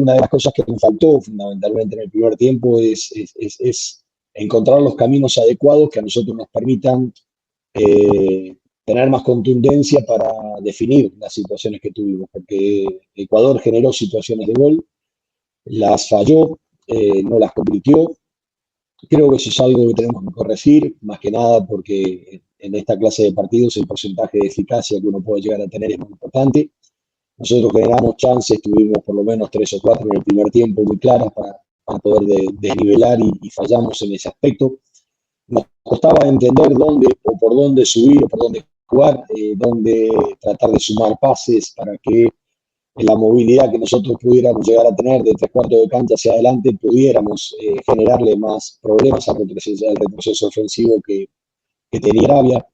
una de las cosas que nos faltó fundamentalmente en el primer tiempo es encontrar los caminos adecuados que a nosotros nos permitan tener más contundencia para definir las situaciones que tuvimos, porque Ecuador generó situaciones de gol, las falló, no las convirtió. Creo que eso es algo que tenemos que corregir, más que nada porque en esta clase de partidos el porcentaje de eficacia que uno puede llegar a tener es muy importante. Nosotros generamos chances, tuvimos por lo menos 3 o 4 en el primer tiempo muy claras para poder desnivelar y fallamos en ese aspecto. Nos costaba entender dónde o por dónde subir o por dónde jugar, dónde tratar de sumar pases para que en la movilidad que nosotros pudiéramos llegar a tener de 3/4 de cancha hacia adelante, pudiéramos generarle más problemas al retroceso ofensivo que tenía Arabia.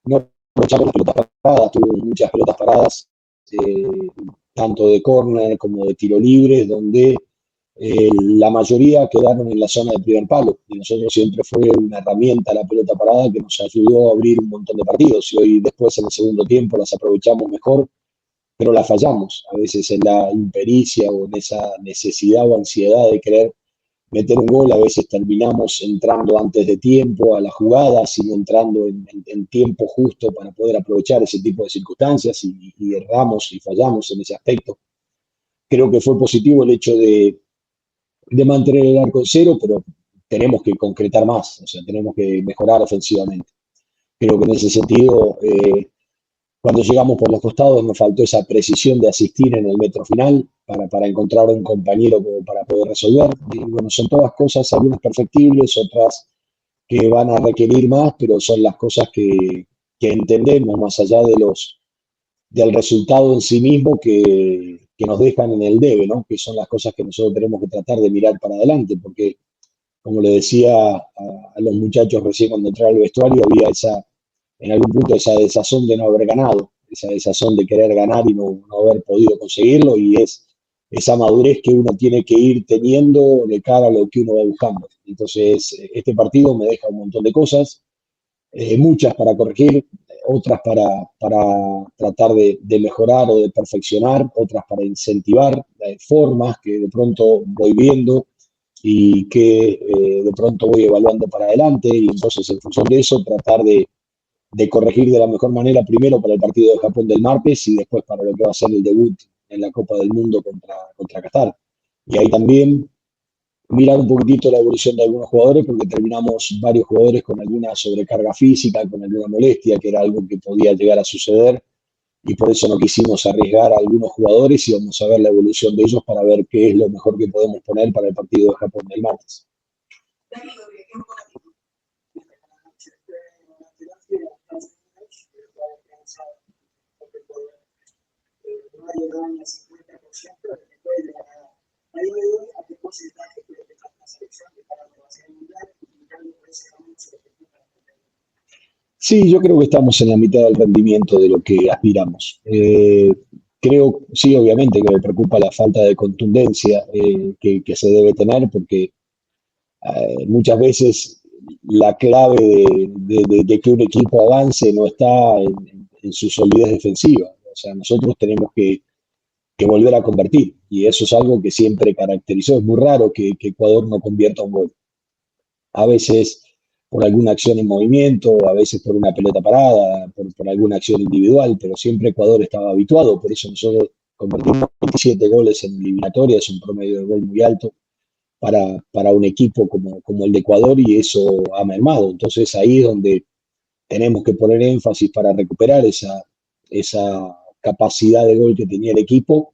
No aprovechamos las pelotas paradas, tuvimos muchas pelotas paradas, tanto de córner como de tiro libre, donde la mayoría quedaron en la zona del primer palo. Y nosotros siempre fue una herramienta la pelota parada que nos ayudó a abrir un montón de partidos. Y hoy después en el segundo tiempo las aprovechamos mejor, pero la fallamos. A veces en la impericia o en esa necesidad o ansiedad de querer meter un gol, a veces terminamos entrando antes de tiempo a la jugada, sino entrando en tiempo justo para poder aprovechar ese tipo de circunstancias y erramos y fallamos en ese aspecto. Creo que fue positivo el hecho de mantener el arco en cero, pero tenemos que concretar más, o sea, tenemos que mejorar ofensivamente. Creo que en ese sentido cuando llegamos por los costados nos faltó esa precisión de asistir en el metro final para encontrar un compañero para poder resolver. Y bueno, son todas cosas, algunas perfectibles, otras que van a requerir más, pero son las cosas que entendemos más allá del resultado en sí mismo que nos dejan en el debe, ¿no? Que son las cosas que nosotros tenemos que tratar de mirar para adelante, porque como le decía a los muchachos recién cuando entré al vestuario, había en algún punto esa desazón de no haber ganado, esa desazón de querer ganar y no haber podido conseguirlo, y es esa madurez que uno tiene que ir teniendo de cara a lo que uno va buscando. Entonces, este partido me deja un montón de cosas, muchas para corregir, otras para tratar de mejorar o de perfeccionar, otras para incentivar formas que de pronto voy viendo y que de pronto voy evaluando para adelante, y entonces en función de eso tratar de corregir de la mejor manera, primero para el partido de Japón del martes y después para lo que va a ser el debut en la Copa del Mundo contra Qatar. Y ahí también mirar un poquitito la evolución de algunos jugadores, porque terminamos varios jugadores con alguna sobrecarga física, con alguna molestia, que era algo que podía llegar a suceder, y por eso no quisimos arriesgar a algunos jugadores y vamos a ver la evolución de ellos para ver qué es lo mejor que podemos poner para el partido de Japón del martes. Sí, yo creo que estamos en la mitad del rendimiento de lo que aspiramos. Creo, sí, obviamente que me preocupa la falta de contundencia que se debe tener, porque muchas veces la clave de que un equipo avance no está en su solidez defensiva. O sea, nosotros tenemos que volver a convertir, y eso es algo que siempre caracterizó. Es muy raro que Ecuador no convierta un gol. A veces por alguna acción en movimiento, a veces por una pelota parada, por alguna acción individual, pero siempre Ecuador estaba habituado. Por eso nosotros convertimos 27 goles en eliminatoria, es un promedio de gol muy alto para un equipo como el de Ecuador, y eso ha mermado. Entonces ahí es donde tenemos que poner énfasis para recuperar esa capacidad de gol que tenía el equipo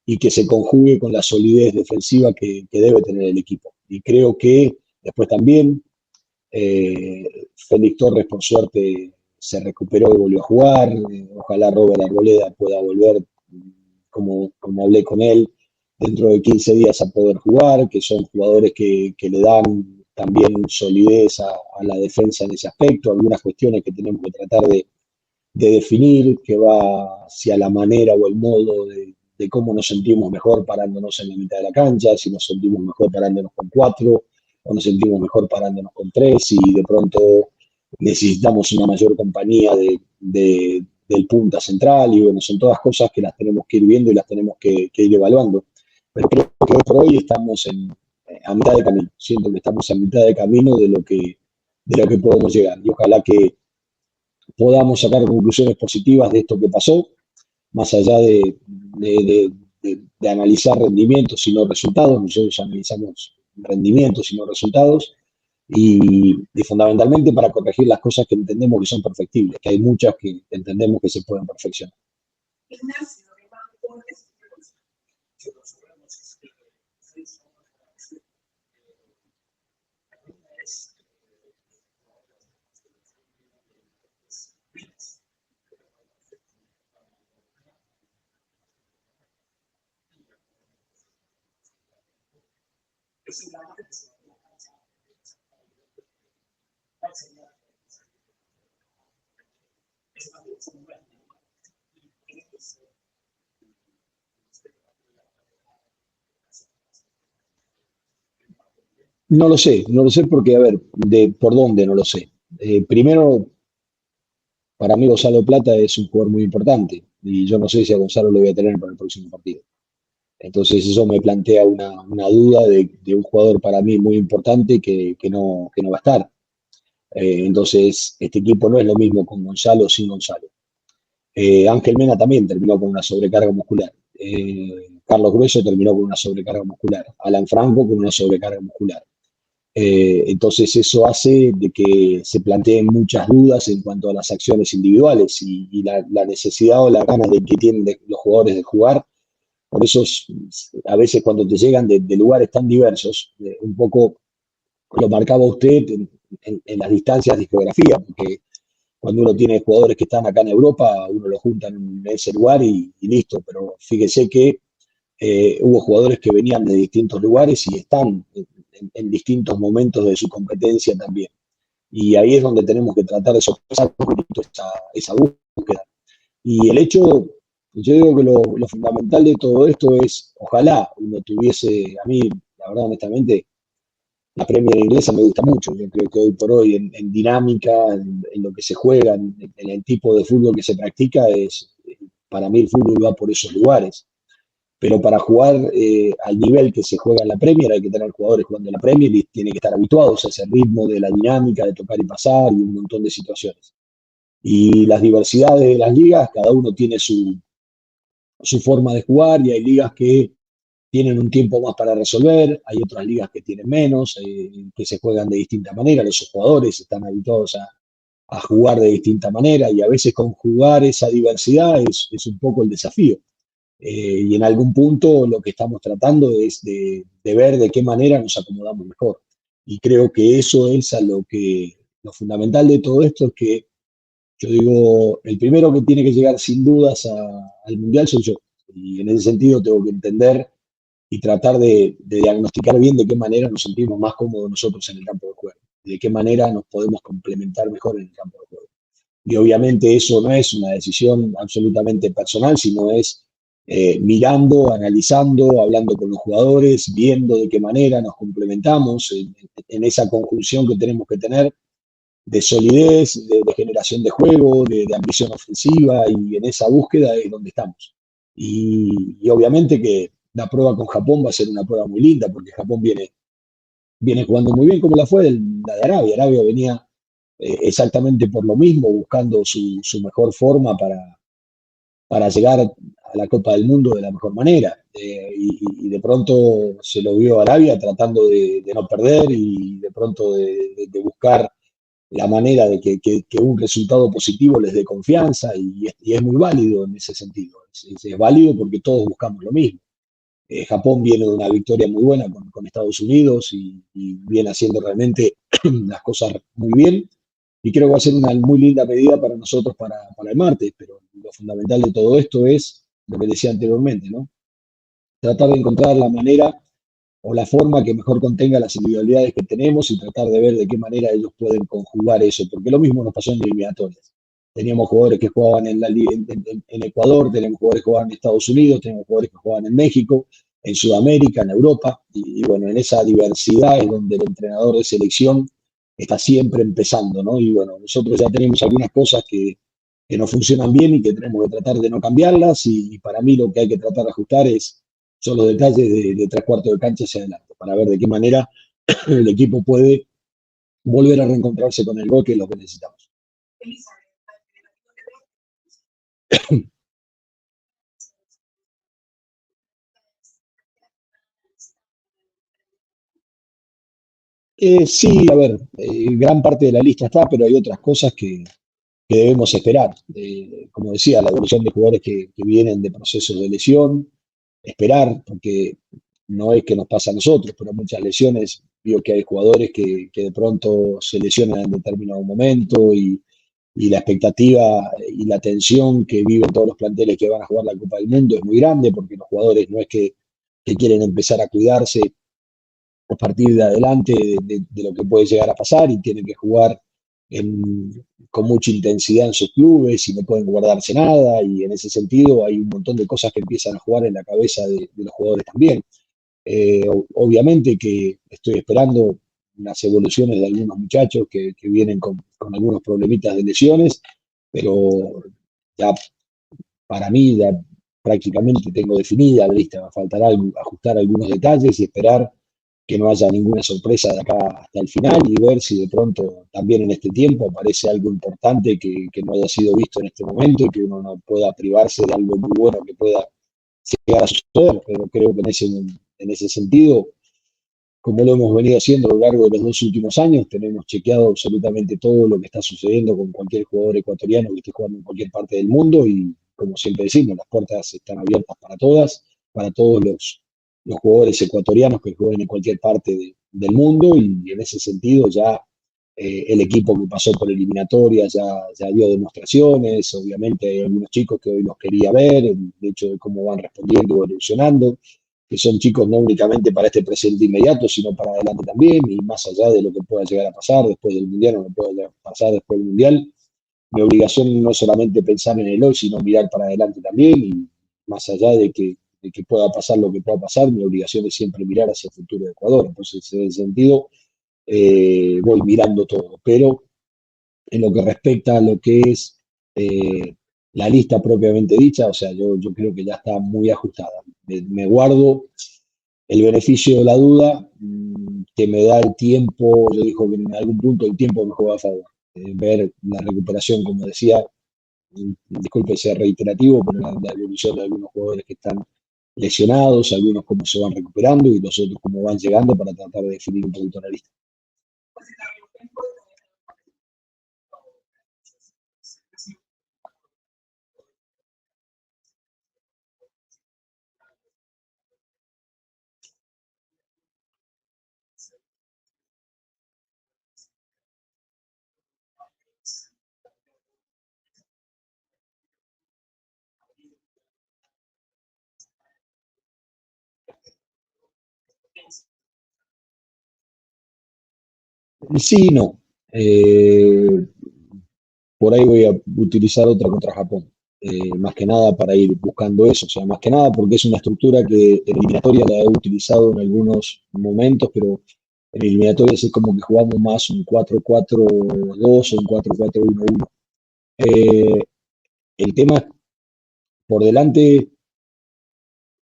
y que se conjugue con la solidez defensiva que debe tener el equipo. Y creo que después también Félix Torres, por suerte, se recuperó y volvió a jugar. Ojalá Robert Arboleda pueda volver, como hablé con él, dentro de 15 días a poder jugar, que son jugadores que le dan también solidez a la defensa en ese aspecto, algunas cuestiones que tenemos que tratar de definir, que va hacia la manera o el modo de cómo nos sentimos mejor parándonos en la mitad de la cancha, si nos sentimos mejor parándonos con 4 o nos sentimos mejor parándonos con 3, y de pronto necesitamos una mayor compañía del punta central, y bueno, son todas cosas que las tenemos que ir viendo y las tenemos que ir evaluando. Pero creo que hoy por hoy estamos a mitad de camino. Siento que estamos a mitad de camino de lo que podemos llegar. Y ojalá que podamos sacar conclusiones positivas de esto que pasó, más allá de analizar rendimientos y no resultados. Nosotros analizamos rendimientos y no resultados. Y fundamentalmente para corregir las cosas que entendemos que son perfectibles, que hay muchas que entendemos que se pueden perfeccionar. No lo sé porque, a ver, por dónde no lo sé. Primero, para mí Gonzalo Plata es un jugador muy importante y yo no sé si a Gonzalo lo voy a tener para el próximo partido. Entonces eso me plantea una duda de un jugador para mí muy importante que no va a estar. Entonces este equipo no es lo mismo con Gonzalo o sin Gonzalo. Ángel Mena también terminó con una sobrecarga muscular. Carlos Grueso terminó con una sobrecarga muscular. Alan Franco con una sobrecarga muscular. Entonces eso hace de que se planteen muchas dudas en cuanto a las acciones individuales y la necesidad o la ganas de que tienen los jugadores de jugar. Por eso a veces cuando te llegan de lugares tan diversos, un poco lo marcaba usted en las distancias de geografía, porque cuando uno tiene jugadores que están acá en Europa, uno los junta en ese lugar y listo, pero fíjese que hubo jugadores que venían de distintos lugares y están en distintos momentos de su competencia también. Y ahí es donde tenemos que tratar de sopesar un poquito esa búsqueda. Y el hecho, yo digo que lo fundamental de todo esto es, ojalá uno tuviese, a mí, la verdad, honestamente, la Premier inglesa me gusta mucho. Yo creo que hoy por hoy en dinámica, en lo que se juega, en el tipo de fútbol que se practica, para mí el fútbol va por esos lugares. Pero para jugar al nivel que se juega en la Premier hay que tener jugadores jugando en la Premier y tienen que estar habituados a ese ritmo de la dinámica, de tocar y pasar y un montón de situaciones. Y las diversidades de las ligas, cada uno tiene su forma de jugar y hay ligas que tienen un tiempo más para resolver, hay otras ligas que tienen menos, que se juegan de distinta manera, los jugadores están habituados a jugar de distinta manera y a veces conjugar esa diversidad es un poco el desafío. Y en algún punto lo que estamos tratando es de ver de qué manera nos acomodamos mejor. Y creo que eso es lo fundamental de todo esto es que yo digo, el primero que tiene que llegar sin dudas al Mundial soy yo. Y en ese sentido tengo que entender y tratar de diagnosticar bien de qué manera nos sentimos más cómodos nosotros en el campo de juego, de qué manera nos podemos complementar mejor en el campo de juego. Y obviamente eso no es una decisión absolutamente personal, sino es mirando, analizando, hablando con los jugadores, viendo de qué manera nos complementamos en esa conjunción que tenemos que tener de solidez, de generación de juego, de ambición ofensiva, y en esa búsqueda es donde estamos. Y obviamente que la prueba con Japón va a ser una prueba muy linda, porque Japón viene jugando muy bien como la de Arabia. Arabia venía exactamente por lo mismo, buscando su mejor forma para llegar a la Copa del Mundo de la mejor manera. Y de pronto se lo vio a Arabia tratando de no perder y de pronto de buscar la manera de que un resultado positivo les dé confianza y es muy válido en ese sentido. Es válido porque todos buscamos lo mismo. Japón viene de una victoria muy buena con Estados Unidos y viene haciendo realmente las cosas muy bien. Y creo que va a ser una muy linda medida para nosotros para el martes, pero lo fundamental de todo esto es lo que decía anteriormente, ¿no? Tratar de encontrar la manera o la forma que mejor contenga las individualidades que tenemos y tratar de ver de qué manera ellos pueden conjugar eso, porque lo mismo nos pasó en eliminatorias. Teníamos jugadores que jugaban en Ecuador, teníamos jugadores que jugaban en Estados Unidos, teníamos jugadores que jugaban en México, en Sudamérica, en Europa, y bueno, en esa diversidad es donde el entrenador de selección está siempre empezando, ¿no? Y bueno, nosotros ya tenemos algunas cosas que no funcionan bien y que tenemos que tratar de no cambiarlas, y para mí lo que hay que tratar de ajustar es son los detalles de tres cuartos de cancha hacia adelante, para ver de qué manera el equipo puede volver a reencontrarse con el gol, que es lo que necesitamos. Sí, a ver, gran parte de la lista está, pero hay otras cosas que debemos esperar. Como decía, la evolución de jugadores que vienen de procesos de lesión, esperar, porque no es que nos pasa a nosotros, pero muchas lesiones, veo que hay jugadores que de pronto se lesionan en determinado momento y la expectativa y la tensión que viven todos los planteles que van a jugar la Copa del Mundo es muy grande, porque los jugadores no es que quieren empezar a cuidarse a partir de adelante de lo que puede llegar a pasar y tienen que jugar con mucha intensidad en sus clubes y no pueden guardarse nada y en ese sentido hay un montón de cosas que empiezan a jugar en la cabeza de los jugadores también. Obviamente que estoy esperando unas evoluciones de algunos muchachos que vienen con algunos problemitas de lesiones, pero ya para mí ya prácticamente tengo definida la lista, me faltará ajustar algunos detalles y esperar que no haya ninguna sorpresa de acá hasta el final y ver si de pronto también en este tiempo aparece algo importante que no haya sido visto en este momento y que uno no pueda privarse de algo muy bueno que pueda llegar a suceder, pero creo que en ese sentido, como lo hemos venido haciendo a lo largo de los dos últimos años, tenemos chequeado absolutamente todo lo que está sucediendo con cualquier jugador ecuatoriano que esté jugando en cualquier parte del mundo y como siempre decimos, las puertas están abiertas para todas, para todos los jugadores ecuatorianos que jueguen en cualquier parte del mundo y en ese sentido ya el equipo que pasó por eliminatorias ya dio demostraciones, obviamente hay algunos chicos que hoy los quería ver, el hecho de cómo van respondiendo o evolucionando, que son chicos no únicamente para este presente inmediato, sino para adelante también, y más allá de lo que pueda llegar a pasar después del Mundial o lo que pueda llegar a pasar después del Mundial. Mi obligación no es solamente pensar en el hoy, sino mirar para adelante también, y más allá de que pueda pasar lo que pueda pasar, mi obligación es siempre mirar hacia el futuro de Ecuador. Entonces, en ese sentido, voy mirando todo. Pero en lo que respecta a lo que es la lista propiamente dicha, o sea, yo creo que ya está muy ajustada. Me guardo el beneficio de la duda que me da el tiempo, yo digo que en algún punto el tiempo me juega a favor. Ver la recuperación, como decía, disculpe ser reiterativo, pero la evolución de algunos jugadores que están lesionados, algunos cómo se van recuperando y los otros cómo van llegando para tratar de definir un poquito la lista. Sí, no. Eh, por ahí voy a utilizar otra contra Japón. Más que nada para ir buscando eso, o sea, más que nada porque es una estructura que en eliminatoria la he utilizado en algunos momentos, pero en eliminatorias es como que jugamos más un 4-4-2 o un 4-4-1-1. Eh, el tema por delante,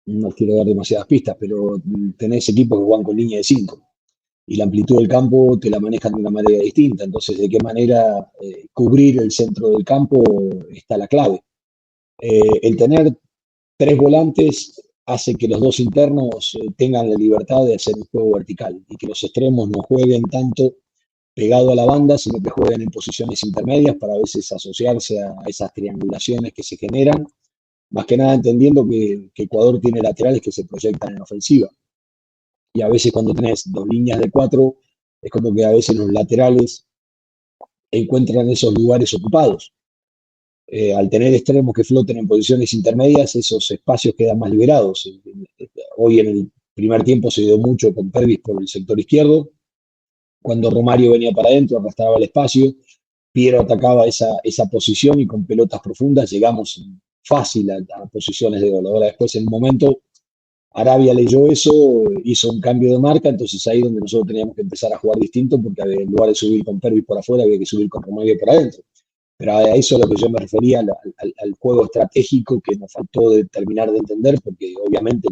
no quiero dar demasiadas pistas, pero tenés equipos que juegan con línea de 5 y la amplitud del campo te la manejan de una manera distinta. Entonces, ¿de qué manera cubrir el centro del campo está la clave? El tener tres volantes hace que los dos internos tengan la libertad de hacer un juego vertical y que los extremos no jueguen tanto pegado a la banda, sino que jueguen en posiciones intermedias para a veces asociarse a esas triangulaciones que se generan, más que nada entendiendo que Ecuador tiene laterales que se proyectan en ofensiva. Y a veces cuando tenés dos líneas de cuatro, es como que a veces los laterales encuentran esos lugares ocupados. Al tener extremos que floten en posiciones intermedias, esos espacios quedan más liberados. Hoy en el primer tiempo se dio mucho con Pervis por el sector izquierdo. Cuando Romario venía para adentro, arrastraba el espacio. Piero atacaba esa posición y con pelotas profundas llegamos fácil a posiciones de gol. Ahora después en un momento Arabia leyó eso, hizo un cambio de marca, entonces ahí donde nosotros teníamos que empezar a jugar distinto porque en lugar de subir con Pervis por afuera había que subir con Romario por adentro. Pero a eso es a lo que yo me refería, al juego estratégico que nos faltó de terminar de entender, porque obviamente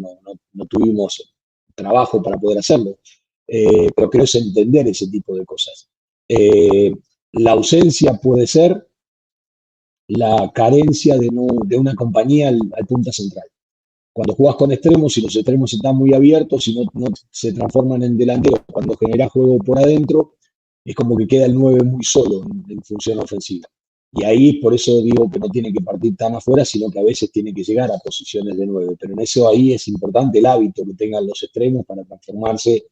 no tuvimos trabajo para poder hacerlo. Pero creo es entender ese tipo de cosas. La ausencia puede ser la carencia de una compañía al punta central. Cuando jugás con extremos y los extremos están muy abiertos y no se transforman en delanteros, cuando generás juego por adentro, es como que queda el 9 muy solo en función ofensiva. Y ahí por eso digo que no tiene que partir tan afuera, sino que a veces tiene que llegar a posiciones de 9. Pero en eso ahí es importante el hábito que tengan los extremos para transformarse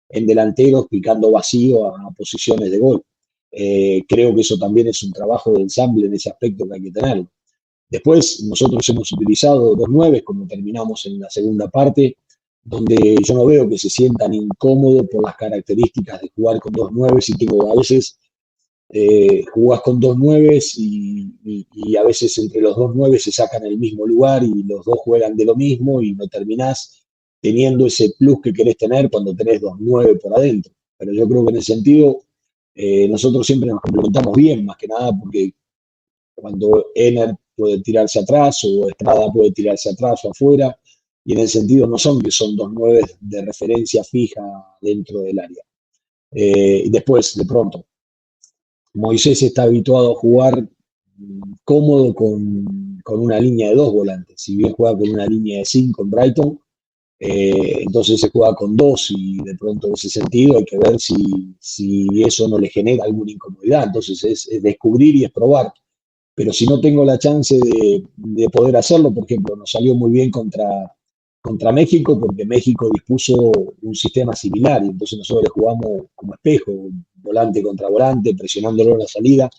en delanteros, picando vacío a posiciones de gol. Creo que eso también es un trabajo de ensamble en ese aspecto que hay que tener. Después nosotros hemos utilizado dos nueves, como terminamos en la segunda parte, donde yo no veo que se sientan incómodos por las características de jugar con dos nueves y tengo a veces jugás con dos nueves y a veces entre los dos nueves se sacan el mismo lugar y los dos juegan de lo mismo y no terminás teniendo ese plus que querés tener cuando tenés dos nueve por adentro. Pero yo creo que en ese sentido nosotros siempre nos complementamos bien, más que nada porque cuando Ener puede tirarse atrás o Estrada puede tirarse atrás o afuera, y en el sentido no son que son dos nueve de referencia fija dentro del área. Y después, de pronto, Moisés está habituado a jugar cómodo con una línea de dos volantes. Si bien juega con una línea de cinco en Brighton, entonces se juega con dos y de pronto en ese sentido hay que ver si eso no le genera alguna incomodidad. Entonces es descubrir y es probar. Pero si no tengo la chance de poder hacerlo, por ejemplo, nos salió muy bien contra México porque México dispuso un sistema similar y entonces nosotros le jugamos como espejo, volante contra volante, presionándolo en la salida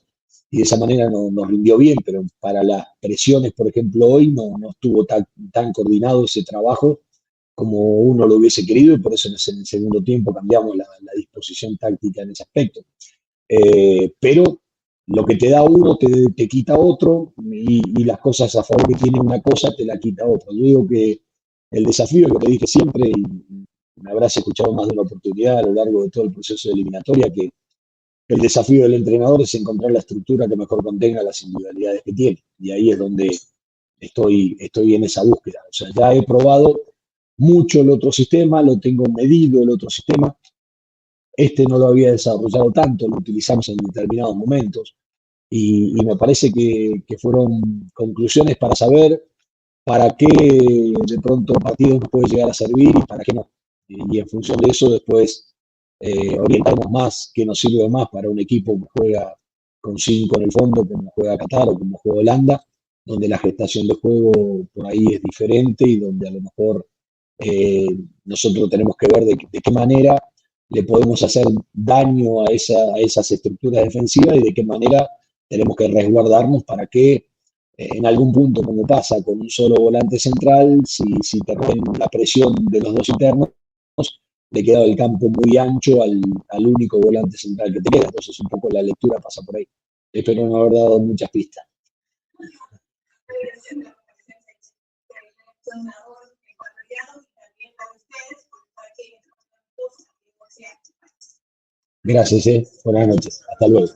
y de esa manera nos rindió bien, pero para las presiones, por ejemplo, hoy no estuvo tan coordinado ese trabajo como uno lo hubiese querido y por eso en el segundo tiempo cambiamos la disposición táctica en ese aspecto. Pero lo que te da uno te quita otro y las cosas a favor que tiene una cosa te la quita otra. Yo digo que el desafío, lo que dije siempre, y me habrás escuchado más de una oportunidad a lo largo de todo el proceso de eliminatoria, que el desafío del entrenador es encontrar la estructura que mejor contenga las individualidades que tiene. Y ahí es donde estoy en esa búsqueda. O sea, ya he probado mucho el otro sistema, lo tengo medido el otro sistema, este no lo había desarrollado tanto, lo utilizamos en determinados momentos y me parece que fueron conclusiones para saber para qué de pronto partido nos puede llegar a servir y para qué no. Y en función de eso después orientamos más qué nos sirve más para un equipo que juega con 5 en el fondo, como juega Qatar o como juega Holanda, donde la gestación de juego por ahí es diferente y donde a lo mejor eh, nosotros tenemos que ver de qué manera le podemos hacer daño a esas estructuras defensivas y de qué manera tenemos que resguardarnos para que en algún punto, como pasa con un solo volante central, si te ponen la presión de los dos internos, le queda el campo muy ancho al único volante central que te queda. Entonces, un poco la lectura pasa por ahí. Espero no haber dado muchas pistas. Gracias, buenas noches. Hasta luego.